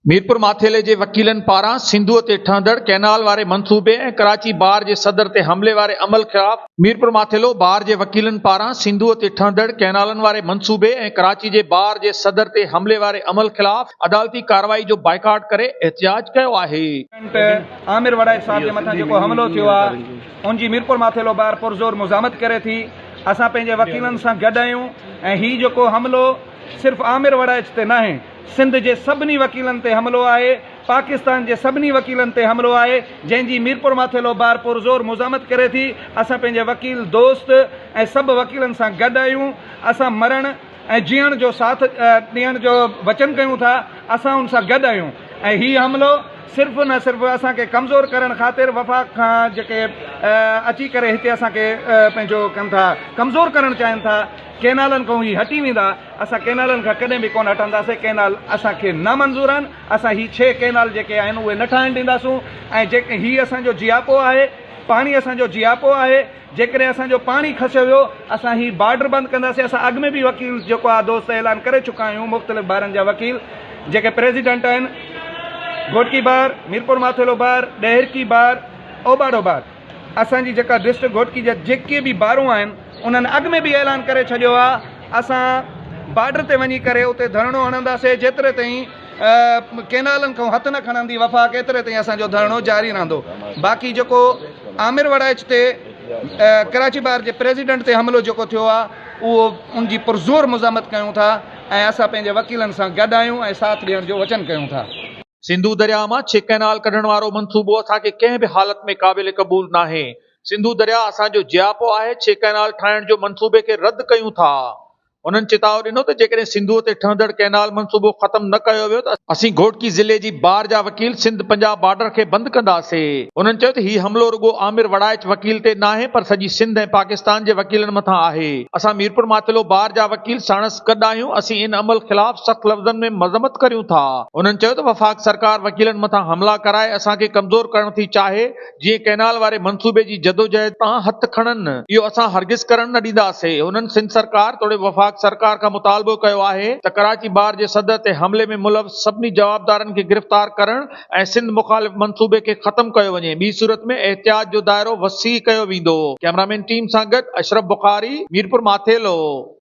मीरपुर माथेले जे वकीलन पारां सिंधुअ ते ठहंदड़ कैनाल वारे मंसूबे ऐं कराची बार जे सदर ते हमले वारे अमल खिलाफ मीरपुर माथेलो बार जे वकीलन पारां सिंधुअ ते ठहंदड़ कैनालन वारे मंसूबे ऐं कराची जे बार जे सदर ते हमले वारे अमल खिलाफ अदालती कार्रवाई जो बाइकाट करे एहतिजाज कयो आहे। आमिर वड़ाइच साहब जे मथां जेको हमलो थियो आहे उन जी मीरपुर माथेलो बार पुरज़ोर मुज़ामत करे थी। असां पंहिंजे वकीलनि सां गॾु आहियूं ऐं हीउ जेको हमलो सिर्फ़ु आमिर वड़ाइच ते नाहे, सिंध जे सभिनी वकीलनि ते हमलो आहे, पाकिस्तान जे सभिनी वकीलनि ते हमलो आहे, जंहिंजी मीरपुर माथेलो बार पुरज़ोर मुज़ामत करे थी। असां पंहिंजे वकील दोस्त ऐं सभु वकीलनि सां गॾु आहियूं। असां मरण ऐं जीअण जो साथ ॾियण जो वचन कयूं था। असां उन सां गॾु आहियूं ऐं हीउ हमिलो सिर्फ़ु न सिर्फ़ु असांखे कमज़ोर करण ख़ातिर वफ़ाक़ खां जेके अची करे हिते असांखे पंहिंजो कनि था, कमज़ोर करणु चाहिनि था, कैनालनि खां ही हटी वेंदा। असां कैनालनि खां कॾहिं बि कोन हटंदासीं। कैनाल असांखे नामंज़ूर आहिनि। असां ही 6 कैनाल जेके आहिनि उहे न ठाहिण ॾींदासूं ऐं जेके हीउ असांजो जियापो आहे, पाणी असांजो जियापो आहे। जेकॾहिं असांजो पाणी खसियो वियो असां ही बॉर्डर बंदि कंदासीं। असां अॻु में बि वकील जेको आहे दोस्त ऐलान करे चुका आहियूं। मुख़्तलिफ़ बारनि जा वकील जेके प्रेसिडेंट आहिनि, घोटकी बार, मीरपुर माथेलो बार, ॾहिरकी बार, ओबाड़ो बार, असांजी जेका डिस्ट्रिक्ट घोटकी जा जेके बि बारूं आहिनि उन्हनि अॻु में बि ऐलान करे छॾियो आहे असां बॉर्डर ते वञी करे उते धरणो हणंदासीं। जेतिरे ताईं कैनालनि खां हथु न खणंदी वफ़ाक़ एतिरे ताईं असांजो धरणो जारी रहंदो। बाक़ी जेको आमिर वड़ाइच ते कराची बार जे प्रेसिडेंट ते हमिलो जेको थियो आहे उहो उन जी पुरज़ोर मुज़ामत कयूं था ऐं असां पंहिंजे वकीलनि सां गॾु आहियूं ऐं साथ ॾियण जो वचन कयूं था। सिंधु दरिया मां 6 कैनाल कढण वारो मंसूबो असांखे कंहिं बि हालत में क़ाबिल क़बूल नाहे। सिंधु दरिया असांजो जियापो आहे। 6 कैनाल ठाहिण जो मंसूबे खे रद्द कयूं था। उन्हनि चेतावो ॾिनो त जेकॾहिं सिंधुअ ते ठहंदड़ कैनाल मंसूबो ख़तम न कयो वियो त असीं घोटकी ज़िले जी बार जा वकील सिंध पंजाब बॉर्डर खे बंदि कंदासीं। उन्हनि चयो त हीउ हमिलो रुॻो आमिर वड़ाइच वकील ते नाहे पर सॼी सिंध ऐं पाकिस्तान जे वकीलनि मथां आहे। असां मीरपुर माथेलो बार जा वकील साणस गॾु आहियूं। असीं इन अमल ख़िलाफ़ सख़्त लफ़्ज़नि में मज़म्मत करियूं था। उन्हनि चयो त वफ़ाक़ सरकार वकीलनि मथां हमला कराए असांखे कमज़ोर करण थी चाहे। जीअं कैनाल वारे मंसूबे जी जदोजहद तां हथु खणनि, इहो असां हरगिज़ करण न ॾींदासीं। उन्हनि सिंध सरकार तोड़े वफ़ाक़ सरकार खां मुतालबो कयो आहे त कराची बार जे सदर ते हमले में मुलविस सभिनी जवाबदारनि खे गिरफ़्तार करण ऐं सिंध मुख़ालिफ़ मंसूबे खे ख़तम कयो वञे। ॿी सूरत में एहतियात जो दाइरो वसी कयो वेंदो। कैमरामैन टीम सां गॾु अशरफ बुखारी, मीरपुर माथेलो।